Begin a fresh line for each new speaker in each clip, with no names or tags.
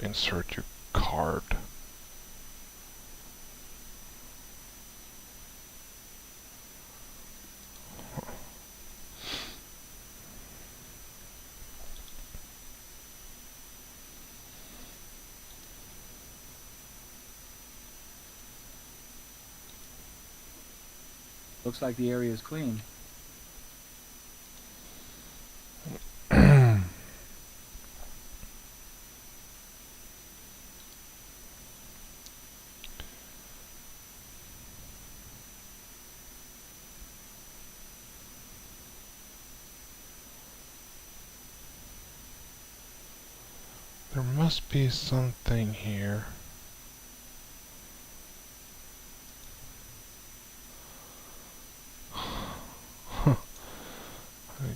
insert your card.
Looks like the area is clean.
There must be something here.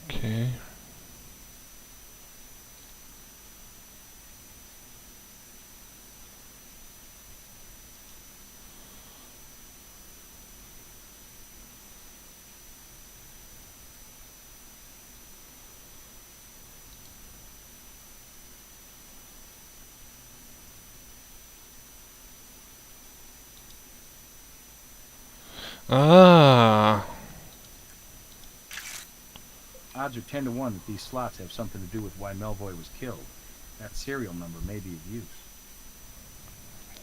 Okay. Ah,
Odds are 10 to 1 that these slots have something to do with why Melvoy was killed. That serial number may be of use.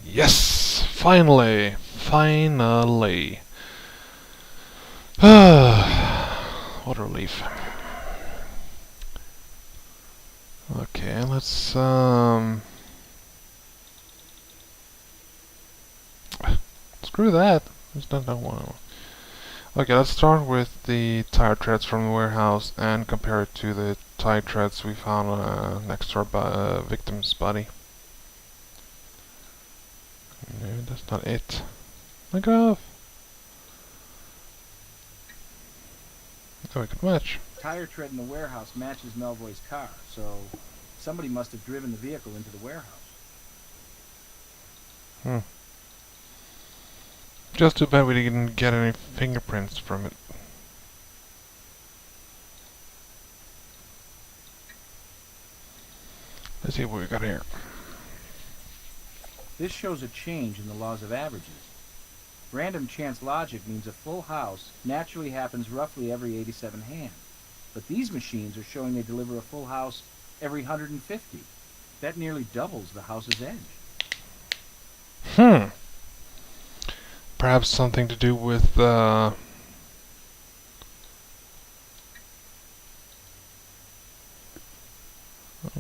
yes! Finally! Finally! What a relief. Okay, let's screw that. There's nothing one. Okay, let's start with the tire treads from the warehouse and compare it to the tire treads we found next to our victim's body. No, that's not it. Knock it off. Oh, we could match.
Tire tread in the warehouse matches Melvoy's car, so somebody must have driven the vehicle into the warehouse.
Hmm. Just too bad we didn't get any fingerprints from it. Let's see what we got here.
This shows a change in the laws of averages. Random chance logic means a full house naturally happens roughly every 87 hands. But these machines are showing they deliver a full house every 150. That nearly doubles the house's edge.
Perhaps something to do with I'm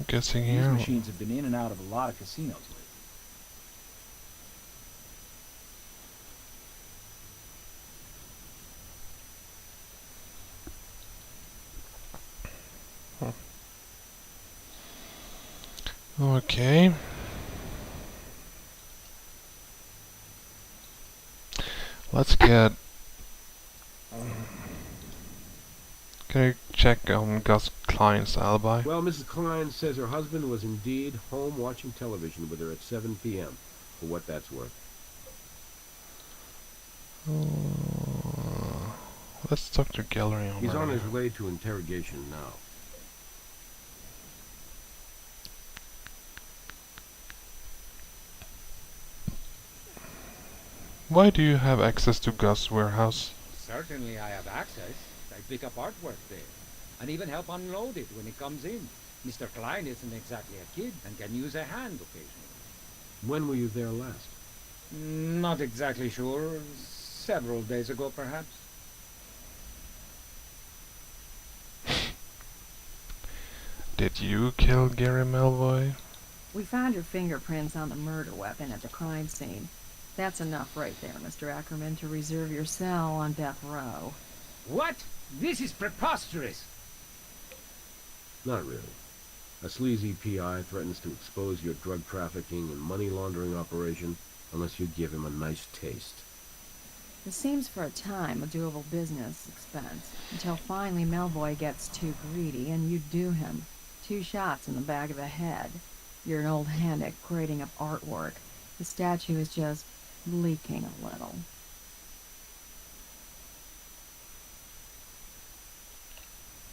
guessing
These
here.
machines have been in and out of a lot of casinos lately.
Okay. Let's get. Can you check on Gus Klein's alibi?
Well, Mrs. Klein says her husband was indeed home watching television with her at 7 p.m., for what that's worth.
Let's talk to Gallery.
He's on his way to interrogation now.
Why do you have access to Gus' warehouse?
Certainly I have access. I pick up artwork there, and even help unload it when it comes in. Mr. Klein isn't exactly a kid, and can use a hand occasionally.
When were you there last?
Not exactly sure. Several days ago, perhaps.
Did you kill Gary Melvoy?
We found your fingerprints on the murder weapon at the crime scene. That's enough right there, Mr. Ackerman, to reserve your cell on death row.
What? This is preposterous!
Not really. A sleazy PI threatens to expose your drug trafficking and money laundering operation unless you give him a nice taste.
It seems for a time a doable business expense, until finally Melvoy gets too greedy and you do him. 2 shots in the back of the head. You're an old hand at grading up artwork. The statue is just leaking a little.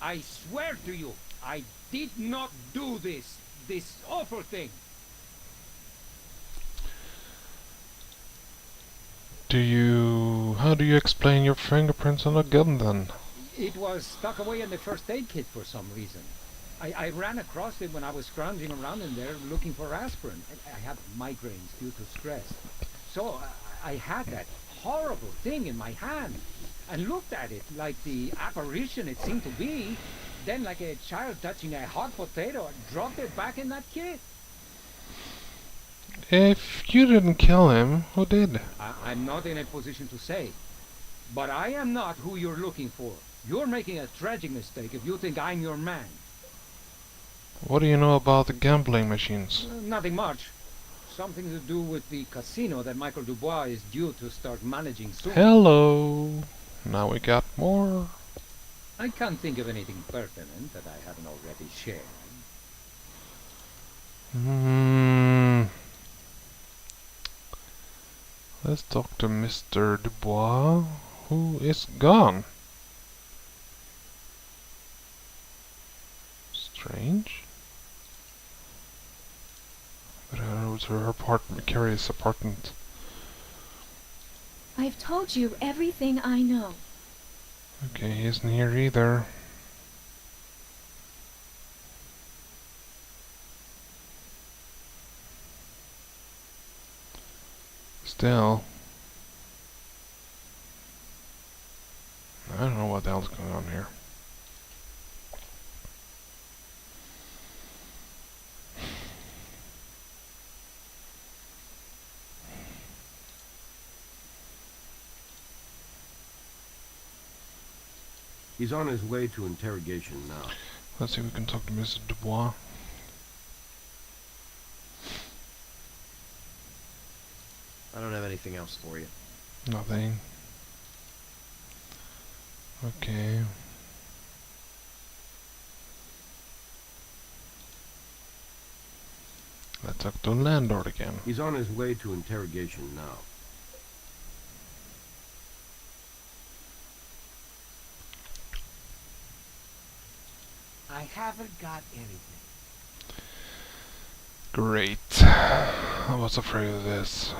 I swear to you, I did not do this awful thing.
How do you explain your fingerprints on a gun then?
It was stuck away in the first aid kit for some reason. I ran across it when I was scrounging around in there looking for aspirin. I have migraines due to stress. So I had that horrible thing in my hand and looked at it like the apparition it seemed to be. Then, like a child touching a hot potato, I dropped it back in that kit.
If you didn't kill him, who did?
I'm not in a position to say. But I am not who you're looking for. You're making a tragic mistake if you think I'm your man.
What do you know about the gambling machines?
Nothing much. Something to do with the casino that Michael Dubois is due to start managing soon.
Hello! Now we got more.
I can't think of anything pertinent that I haven't already shared.
Let's talk to Mr. Dubois, who is gone. Strange. But I know it's her apartment, Carrie's apartment.
I've told you everything I know.
Okay, he isn't here either. Still, I don't know what the hell's going on here.
He's on his way to interrogation now.
Let's see if we can talk to Mr. Dubois.
I don't have anything else for you.
Nothing. Okay. Let's talk to the landlord again.
He's on his way to interrogation now.
I haven't got anything.
Great. I was afraid of this.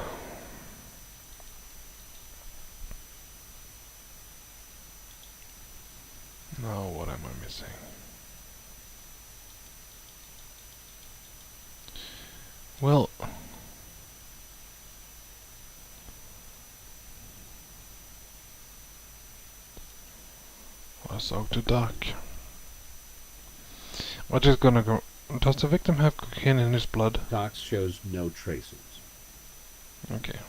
Now what am I missing? Well, let's talk to Doc. We're just gonna go. Does the victim have cocaine in his blood?
Docs shows no traces.
Okay.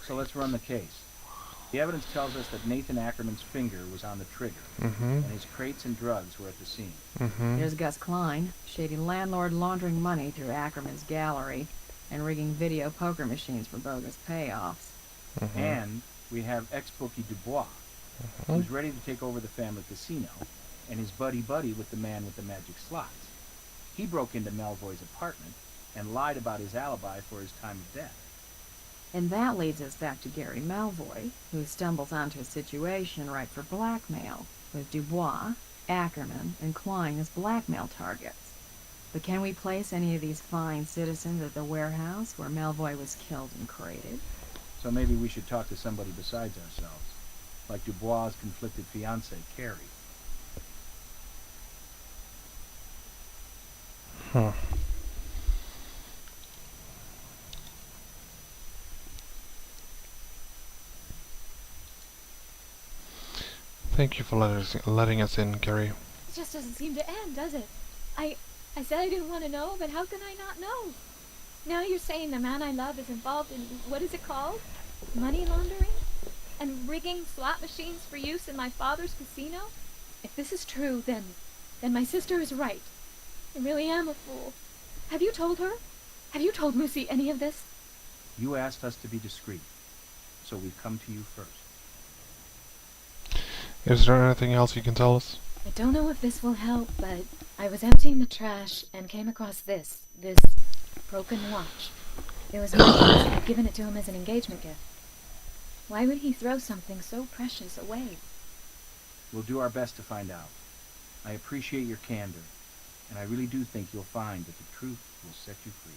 So let's run the case. The evidence tells us that Nathan Ackerman's finger was on the trigger,
Mm-hmm.
and his crates and drugs were at the scene.
Mm-hmm.
There's Gus Klein, shady landlord laundering money through Ackerman's gallery and rigging video poker machines for bogus payoffs.
Mm-hmm.
And we have ex-bookie Dubois, who's ready to take over the family casino, and his buddy-buddy with the man with the magic slots. He broke into Melvoy's apartment and lied about his alibi for his time of death.
And that leads us back to Gary Melvoy, who stumbles onto a situation ripe for blackmail, with Dubois, Ackerman, and Klein as blackmail targets. But can we place any of these fine citizens at the warehouse where Melvoy was killed and crated?
So maybe we should talk to somebody besides ourselves, like Dubois' conflicted fiancée, Carrie.
Huh. Thank you for letting us in, Carrie.
It just doesn't seem to end, does it? I said I didn't want to know, but how can I not know? Now you're saying the man I love is involved in, what is it called? Money laundering? And rigging slot machines for use in my father's casino? If this is true, then my sister is right. I really am a fool. Have you told her? Have you told Lucy any of this?
You asked us to be discreet, so we've come to you first.
Is there anything else you can tell us?
I don't know if this will help, but I was emptying the trash and came across this broken watch. It was Michael's. I'd given it to him as an engagement gift. Why would he throw something so precious away?
We'll do our best to find out. I appreciate your candor, and I really do think you'll find that the truth will set you free.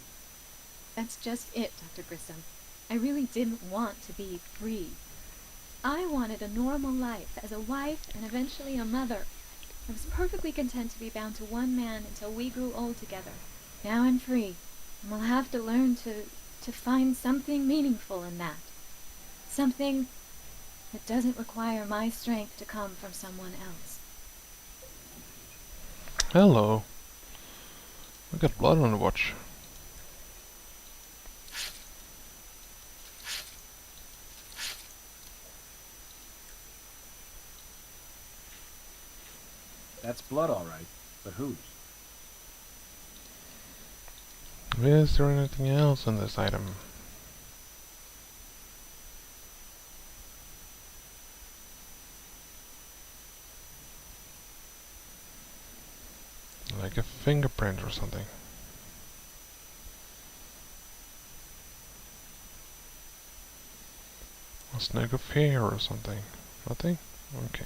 That's just it, Dr. Grissom. I really didn't want to be free. I wanted a normal life as a wife and eventually a mother. I was perfectly content to be bound to one man until we grew old together. Now I'm free, and will have to learn to find something meaningful in that. Something that doesn't require my strength to come from someone else.
Hello. We got blood on the watch.
That's blood, all right, but whose?
Is there anything else in this item? Like a fingerprint or something. A snag of hair or something. Nothing? Okay.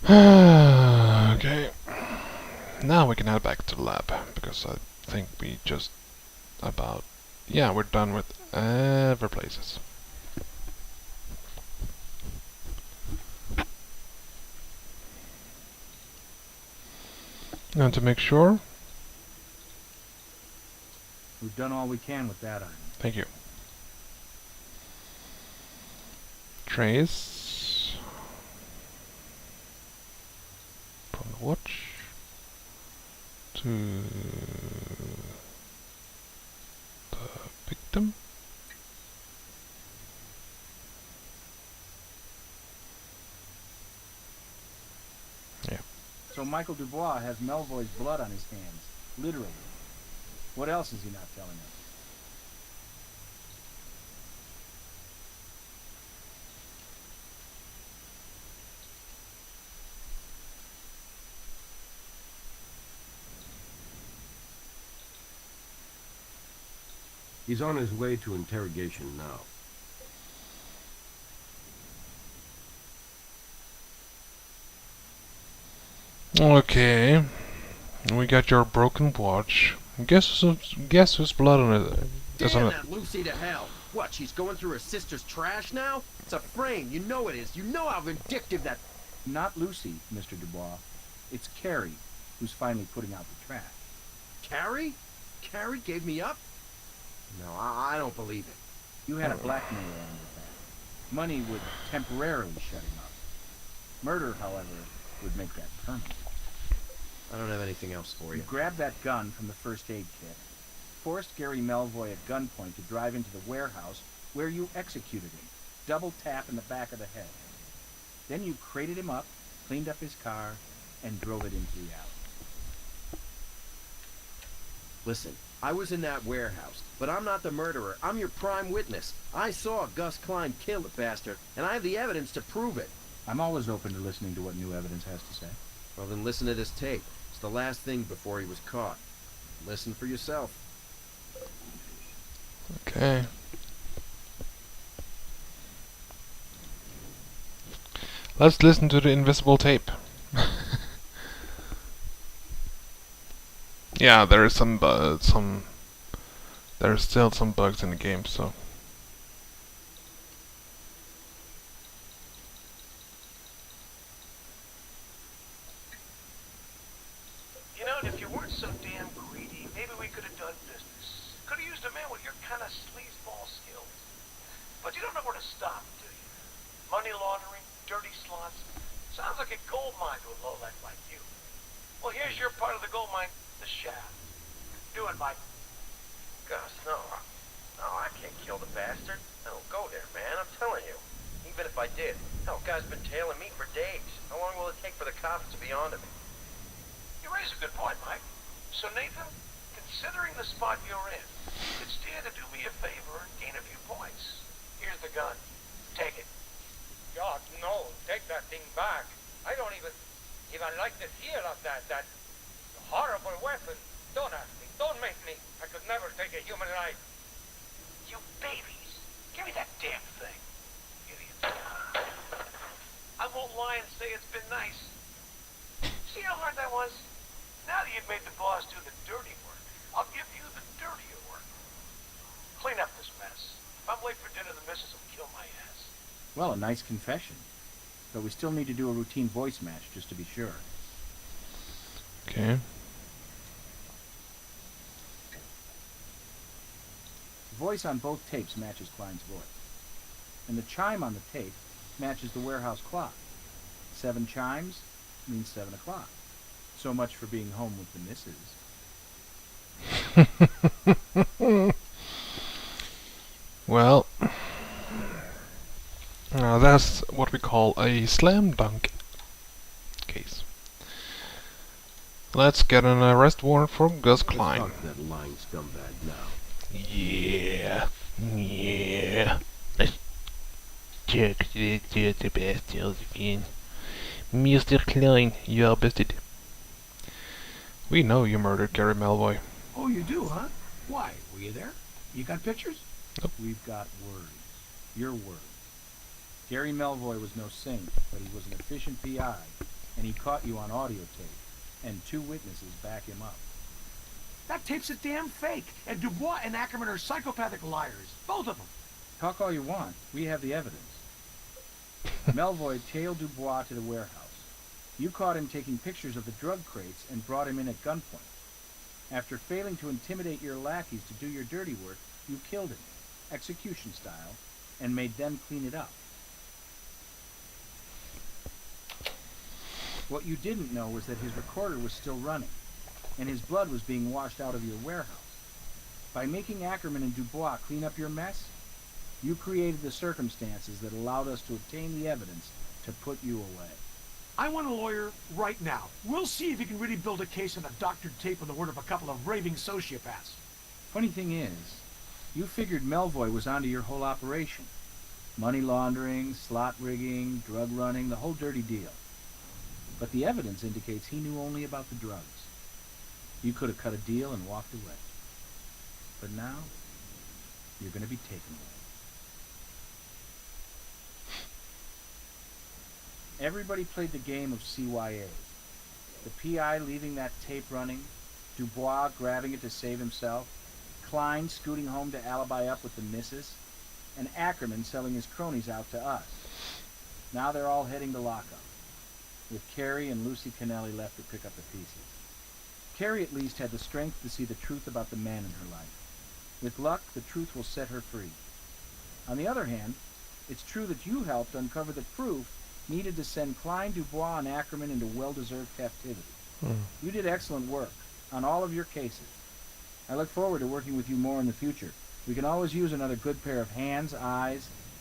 Okay. Now we can head back to the lab, because I think we just about... Yeah, we're done with every places. And to make sure...
We've done all we can with that item.
Thank you. Trace... from the watch... to... the victim. Yeah.
So Michael Dubois has Melvoy's blood on his hands. Literally. What else is he not telling us?
He's on his way to interrogation now.
Okay. We got your broken watch. Guess whose blood on it is on
Damn
it?
that Lucy to hell! What, she's going through her sister's trash now? It's a frame, you know it is. You know how vindictive that...
Not Lucy, Mr. Dubois. It's Carrie, who's finally putting out the trash.
Carrie? Carrie gave me up? No, I don't believe it.
You had a blackmailer on your back. Money would temporarily shut him up. Murder, however, would make that permanent.
I don't have anything else for
You
you.
grabbed that gun from the first aid kit, forced Gary Melvoy at gunpoint to drive into the warehouse where you executed him, double tap in the back of the head. Then you crated him up, cleaned up his car, and drove it into the alley.
Listen, I was in that warehouse, but I'm not the murderer. I'm your prime witness. I saw Gus Klein kill the bastard, and I have the evidence to prove it.
I'm always open to listening to what new evidence has to say.
Well, then listen to this tape. It's the last thing before he was caught. Listen for yourself.
Okay. Let's listen to the invisible tape. Yeah, there is there's still some bugs in the game, so.
You know, if you weren't so damn greedy, maybe we could have done business. Could have used a man with your kind of sleazeball skills. But you don't know where to stop, do you? Money laundering, dirty slots. Sounds like a gold mine to a lowlife like you. Well, here's your part of the gold mine, the shaft. Do it, Mike.
Gus, no. No, I can't kill the bastard. I don't go there, man. I'm telling you. Even if I did. Hell, guy's been tailing me for days. How long will it take for the cops to be onto me?
You raise a good point, Mike. So, Nathan, considering the spot you're in, could stand to do me a favor and gain a few points. Here's the gun. Take it.
God, no, take that thing back. I don't even like the feel of that horrible weapon. Don't ask me, don't make me. I could never take a human life.
You babies. Give me that damn thing. Idiots. I won't lie and say it's been nice. see how hard that was? Now that you've made the boss do the dirty work, I'll give you the dirtier work. Clean up this mess. If I'm late for dinner, the missus will kill my ass.
Well, a nice confession. But we still need to do a routine voice match, just to be sure.
Okay.
The voice on both tapes matches Klein's voice. And the chime on the tape matches the warehouse clock. 7 chimes means 7 o'clock. So much for being home with the missus.
Well, now that's what we call a slam dunk case. Let's get an arrest warrant for Gus
Let's
Klein.
talk to that lying scumbag now.
Yeah. Let's check the bastards again. Mr. Klein, you are busted.
We know you murdered Gary Melvoy.
Oh, you do, huh? Why? Were you there? You got pictures?
We've got words. Your words. Gary Melvoy was no saint, but he was an efficient PI, and he caught you on audio tape, and 2 witnesses back him up.
That tape's a damn fake, and Dubois and Ackerman are psychopathic liars. Both of them.
Talk all you want. We have the evidence. Melvoy tailed Dubois to the warehouse. You caught him taking pictures of the drug crates and brought him in at gunpoint. After failing to intimidate your lackeys to do your dirty work, you killed him, execution style, and made them clean it up. What you didn't know was that his recorder was still running, and his blood was being washed out of your warehouse. By making Ackerman and Dubois clean up your mess, you created the circumstances that allowed us to obtain the evidence to put you away.
I want a lawyer right now. We'll see if you can really build a case on a doctored tape on the word of a couple of raving sociopaths.
Funny thing is, you figured Melvoy was onto your whole operation. Money laundering, slot rigging, drug running, the whole dirty deal. But the evidence indicates he knew only about the drugs. You could have cut a deal and walked away. But now, you're going to be taken away. Everybody played the game of CYA. The PI leaving that tape running, Dubois grabbing it to save himself, Klein scooting home to alibi up with the missus, and Ackerman selling his cronies out to us. Now they're all heading to lockup, with Carrie and Lucy Kennelly left to pick up the pieces. Carrie at least had the strength to see the truth about the man in her life. With luck, the truth will set her free. On the other hand, it's true that you helped uncover the proof needed to send Klein, Dubois, and Ackerman into well-deserved captivity. You did excellent work on all of your cases. I look forward to working with you more in the future. We can always use another good pair of hands, eyes,